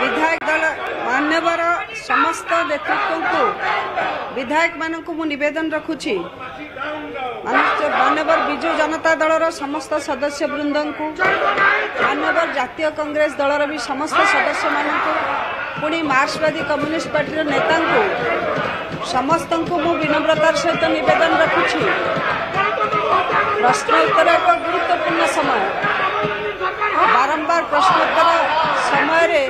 विधायक दल मान्यवर समस्त नेतृत्व को विधायक मानक मु निवेदन रखुछि मान्यवर विजु जनता दलर समस्त सदस्य वृंद को मान्यवर जातीय कांग्रेस दलर भी समस्त सदस्य मानक पुणी मार्क्सवादी कम्युनिस्ट पार्टी नेता को समस्त को मु विनम्रतार सहित निवेदन रखुछि प्रश्नोत्तर एक गुरुत्वपूर्ण समय बारंबार प्रश्नोत्तर समय रे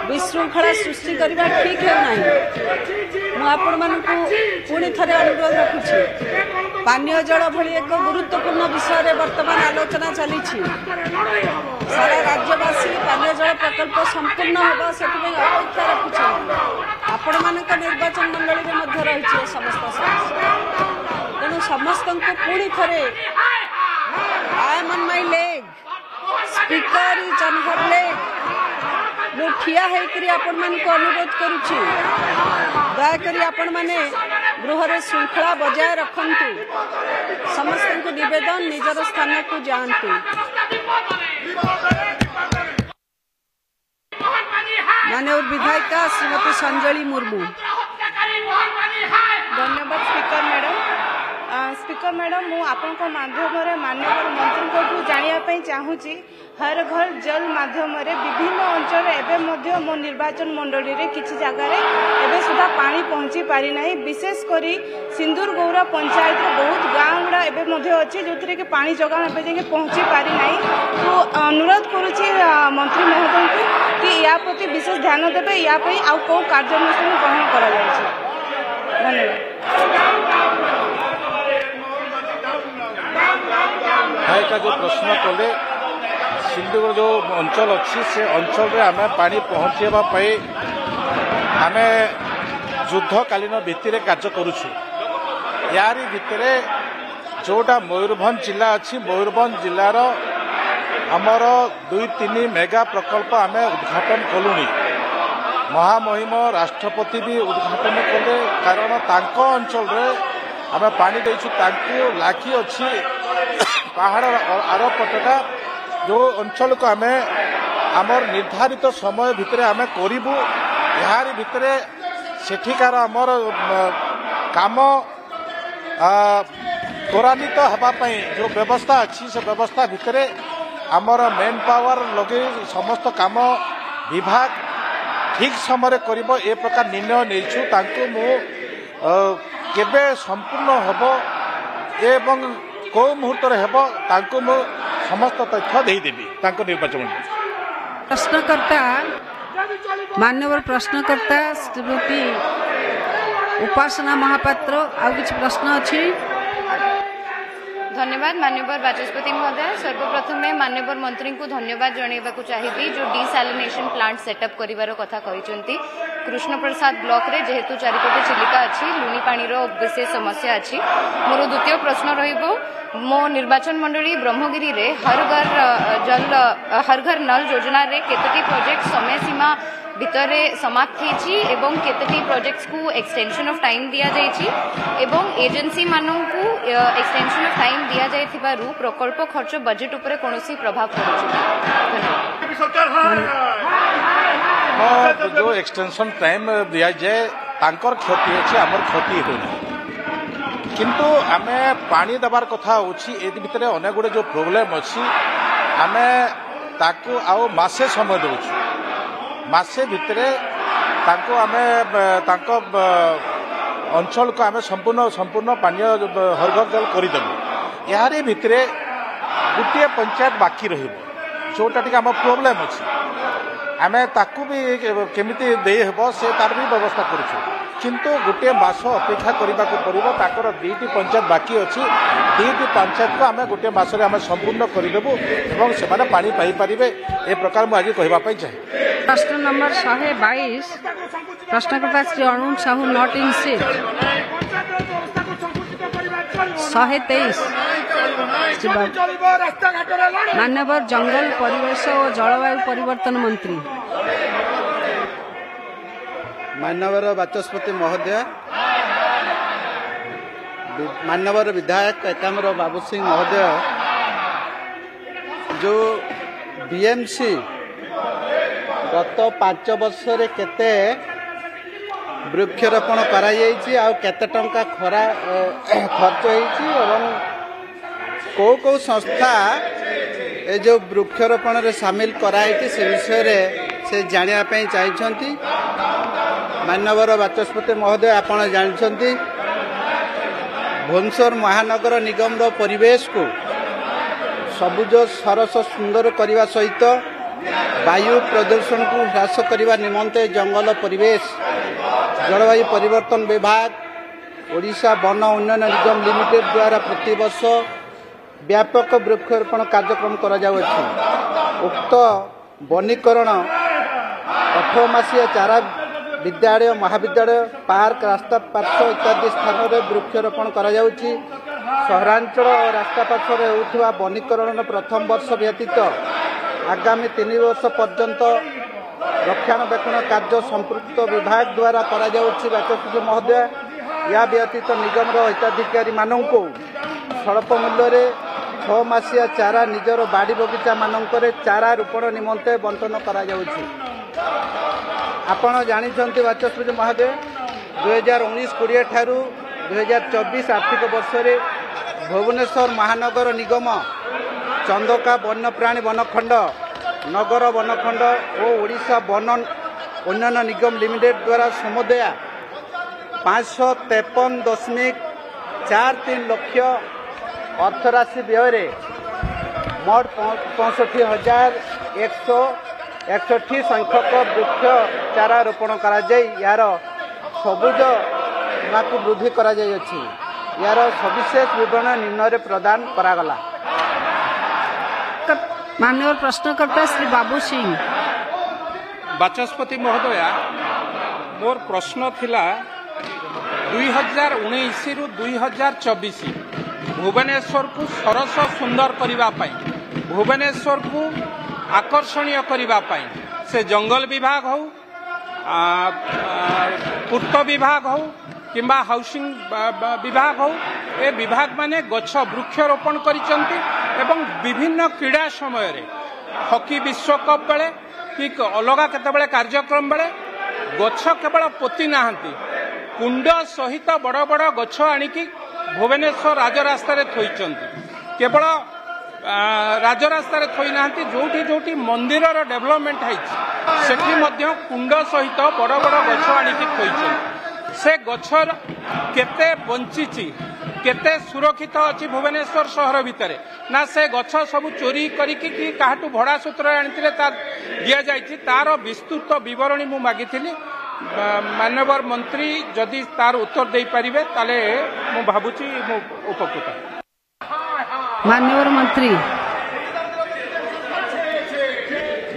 विशृंखला सृष्टि करने ठीक है ना पुणी थे अनुरोध रखुछि पानीय जल भली एक गुरुत्वपूर्ण विषय रे वर्तमान आलोचना चली सारा राज्यवासी पानीय जल प्रकल्प संपूर्ण होगा से अपेक्षा रखुछ आपण मान निर्वाचन मंडली में रही समस्त तेणु समस्त को पुणी थे I am on my leg speaker is on her leg मु ठिया होकर आपण मान को अनुरोध करुछि दयाकरी आपण माने गृह रे श्रृंखला बजाय रखंतु समस्त को निवेदन निजर स्थान को जानतु माननीय विधायिका श्रीमती संजली मुर्मू। धन्यवाद स्पीकर मैडम मु आपन माध्यम माननीय मंत्री को जानापी चाहूँगी हर घर जल माध्यम विभिन्न अंचल एवं मो निर्वाचन मंडली रे किसी जगार एवं सुधा पानी पहुँची पारि ना विशेषकर सिंदूर गौरा पंचायत बहुत गाँ गुड़ा एवं अच्छी जो कि पानी जगाण एवं पहुँची पारि ना तो अनुरोध करुच्ची मंत्री महोदय को कि या प्रति विशेष ध्यान देवे या आउ कौ कार्यानुष्ठान ग्रहण करा जायछि। धन्यवाद। जो प्रश्न कले सिंधुगढ़ जो अंचल अच्छी से अंचल रे आम पानी पहुँचापी आम युद्धकालीन भित्तिरे कार्य करुछु यारी भितरे जोटा मयूरभंज जिला अच्छी मयूरभंज जिलार आमर 2-3 मेगा प्रकल्प आम उद्घाटन कलुनी महामहिम राष्ट्रपति भी उद्घाटन कले कारण तांको अंचल रे आम पानी देछु तांको लाखी अच्छी पहाड़ आर पटका जो अंचल को आम आमर निर्धारित समय भितर आम करूँ यार भितर सेठिकार आमर काम त्वरान्वित होगापाई जो व्यवस्था अच्छी से व्यवस्था भितर आमर मेन पावर लगे समस्त काम विभाग ठीक समय करिब ए प्रकार निर्णय नहींछु तांको मु केबे संपूर्ण होबो एवं को मुहूर्त हेब तांको मु समस्त तथ्य देदेवी तांको निर्वाचन प्रश्नकर्ता मान्यवर प्रश्नकर्ता श्रीमती उपासना महापात्र आ किछ प्रश्न अछि। धन्यवाद माननीय बाचस्पति महोदय सर्वप्रथम माननीय मंत्री को धन्यवाद जनइबा चाहिए जो डिसैलिनेशन प्लांट सेटअप करिवार कथा कहिसंती कृष्ण प्रसाद ब्लॉक रे जेहेतु 4 कोटी चिलिका अच्छी लुणी पानी विशेष समस्या अच्छी मोर द्वितीय प्रश्न रहिबो मो निर्वाचन मंडली ब्रह्मगिरी रे हर घर नल योजना रे केतटी प्रोजेक्ट समय सीमा भितर समाप्त होती एवं केतटी प्रोजेक्ट्स को एक्सटेंशन ऑफ टाइम दिया जाइछि एवं एजेंसी मानन को एक्सटेंशन ऑफ टाइम दिया जाइथिबारु प्रकल्प खर्च बजेट उपरे कोनोसी प्रभाव पड़ुछि। जो एक्सटेंशन टाइम दिया जाए तांकर क्षति अच्छे आमर क्षति होना किंतु आमे पानी दबार कथा होछि ए भितर अनेक गुड़े जो प्रोब्लेम अच्छी आमे ताकू आउ मासे समय दउछु मासे भितरे तांको आमे तांको अंचल को आमे संपूर्ण पानी हर घर जल करदेबू यारे भितरे गोटे पंचायत बाकी रहिबो जोटा टिके आम प्रोब्लेम अच्छी आमे ताकू भी केमिति दे हेबो से तार भी व्यवस्था करूछु किंतु गोटे मास अपेक्षा करने को पड़ो ताकर 2टी पंचायत बाकी अच्छी 2टी पंचायत को आम गोटे मसरे आम संपूर्ण करदेबू एवं से पानी पाई पारिबे ए प्रकार मुझे कहवाई चाहे। प्रश्न नंबर 122 प्रश्नकर्ता Shri Arun Sahu not in seat 123 मान्यवर जंगल परिवेश और जलवायु परिवर्तन मंत्री मान्यवर बाचस्पति महोदय मान्यवर विधायक एकाम्र बाबू सिंह महोदय जो बीएमसी गत 5 वर्ष रे केते वृक्षरोपण करा जायछि आ केते टंका खर्च होईछि एवं को संस्था ए जो वृक्षरोपण रे शामिल कराई से विषय रे से जानिया पई चाहिछंती। माननीय बाचस्पति महोदय आपण जानछंती भुवनेश्वर महानगर निगम रो परिवेश को सबुज सरस सुंदर करने सहित वायु प्रदूषण को ह्रास करने निमंते जंगल परिवेश जलवायु परिवर्तन विभाग ओडिशा वन उन्नयन निगम लिमिटेड द्वारा प्रतिवर्ष व्यापक वृक्षरोपण कार्यक्रम करा जाउछि। उक्त वनीकरण 18 मासिया चारा विद्यालय महाविद्यालय पार्क रास्ता पार्श्व इत्यादि स्थान में वृक्षरोपण करा जाउछि। सहरांचल और रास्ता पार्श्व होउथिबा वनीकरण प्रथम वर्ष व्यतीत आगामी 3 वर्ष पर्यंत रक्षणाबेक्षण कार्य संपृक्त विभाग द्वारा करा जाउछि। बाचस्पति महोदय या व्यतीत निगम हिताधिकारी माननकु स्वल्प मूल्य रे 6 मासिया चारा निजर बाड़ी बगीचा मानकरे चारा रोपण निमंते बंटन करा जाउछि। आपण जानिछंती बाचस्पति महोदय 2019-20 ठारू 2024 आर्थिक वर्ष रे भुवनेश्वर महानगर निगम चंदका वन्यप्राणी वनखंड नगर वनखंड और ओडिशा वन उन्नयन निगम लिमिटेड द्वारा समुदाय 553.43 लक्ष अर्थराशि व्यय मोट 65,161 संख्यक वृक्ष चारा रोपण करा जाई यार सबुज को वृद्धि करा जाई अछि। यार सविशेष विवरण निम्न रे प्रदान करागला। माननीय प्रश्नकर्ता श्री बाबू सिंह। बाचस्पति महोदया मोर प्रश्न थिला 2019 रु 2024 भुवनेश्वर को सरस सुंदर करबा पई भुवनेश्वर को आकर्षणीय करबा पई से जंगल विभाग हो पूर्त विभाग हो किंबा हाउसिंग विभाग हो ए विभाग माने गछ वृक्षरोपण करिसंती एवं विभिन्न क्रीड़ा समय रे हॉकी विश्वकप बेले कि अलगा केतबेले कार्यक्रम बेले गछ केवल पोती नाहंती कुंड सहित बड़ बड़ गछ आनिकी भुवनेश्वर राजरास्ता रे थोइचंती। केवल राजरास्ता रे थोइ नाहंती जोठी जोठी मंदिर रो डेवलपमेंट हैछि सेठी मध्य कुंड सहित बड़ बड़ गछ आनिकी थोइचंती। से गछर केते बंचिची केते सुरक्षित अछि भुवनेश्वर शहर भितरे ना से गछ सब चोरी करिकि कि काहाटू भड़ा सूत्र आनिथिले ता दिया जाइछि तार विस्तृत विवरणी मु मागिथिली। माननीय मंत्री जदि तार उत्तर दे पारिबे ताले मु भाबुची मु उपकृत। माननीय मंत्री।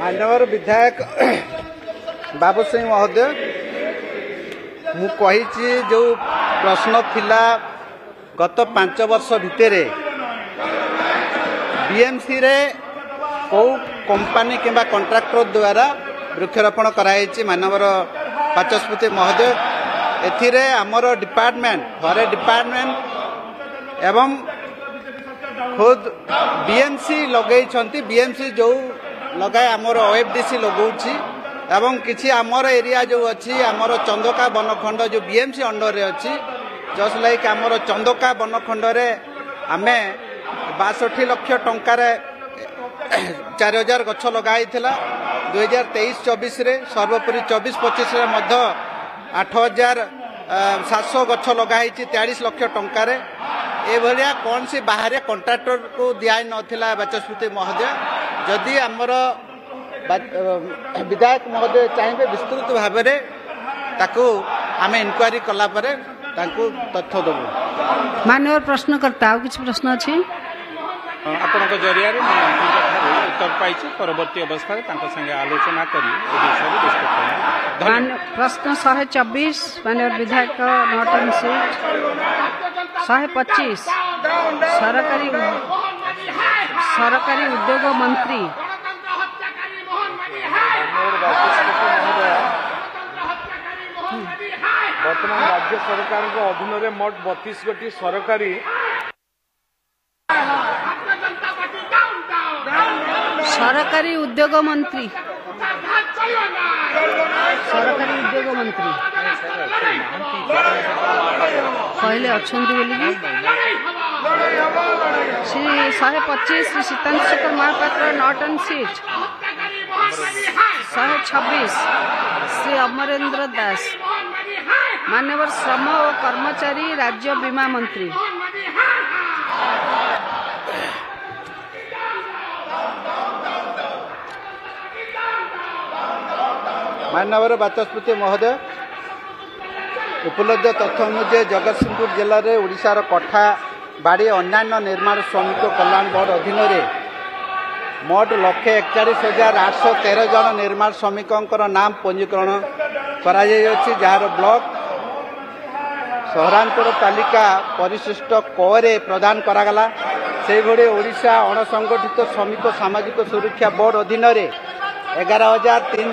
माननीय विधायक बाबू सिंह महोदय मु कहिछि जो प्रश्न थिला गत 5 वर्ष भितरे बीएमसी रे को कंपनी किंबा कॉन्ट्रैक्टर द्वारा वृक्षरोपण कराई। माननीय बाचस्पति महोदय एथिरे हमर डिपार्टमेंट हरे डिपार्टमेंट एवं खुद बीएमसी लगे बीएमसी जो लगाए आमर ओएफडीसी लगौछि एवं किछि आमर एरिया जो अच्छी आमर चंदका वनखंड जो बीएमसी अंडर रे अच्छी जस्ट लाइक आमर चंदका वनखंड रे आमे 62 लाख टंकार 4000 गछ लगाई 2023-24 रे सर्वोपरि 24-25 रे मध्य 8700 गछ लगाई 43 लाख टंकार ए भलिया कौन सी बाहर कॉन्ट्रैक्टर को दिया नथिला। बाचस्पति महोदय जदि आमर विधायक महोदय चाहिए विस्तृत भाव में ताकू आमे इनक्वारी कला परे ताकू तथ्य देबु। माननीय प्रश्नकर्ता और किसी प्रश्न अछि आपनक जरिया रे मंत्री उत्तर पाइछि परवर्ती अवस्था रे तांको संगे आलोचना करी ए विषय रे डिस्कस करब। प्रश्न 124 माननीय विधायक नॉटन सीट 125 सरकारी उद्योग मंत्री। वर्तमान राज्य सरकार अधीन में मोट 32 गोटी सरकारी उद्योग मंत्री ସରକାରୀ ଉଦ୍ୟୋଗ ମନ୍ତ୍ରୀ କହିଲେ ଅଛନ୍ତି ବୋଲିକି Shri 125 Shri Sitanta Sekhar Mohapatra not on seat 126 Shri Amarendra Das ମାନ୍ୟବର ଶ୍ରମ ଓ କର୍ମଚାରୀ ରାଜ୍ୟ ବୀମା ମନ୍ତ୍ରୀ मान्यवर बाचस्पति महोदय उपलब्ध तथ्य अनुसार जगतसिंहपुर जिले में ओडिशार कठा बाड़ी अन्य निर्माण श्रमिक कल्याण बोर्ड अधीन मोट 141,813 जन निर्माण श्रमिकों नाम पंजीकरण जार ब्लॉक सहरांचल तालिका परिशिष्ट क प्रदान करागला से भली ओडिशा अणसंगठित श्रमिक सामाजिक सुरक्षा बोर्ड अधीन 11,300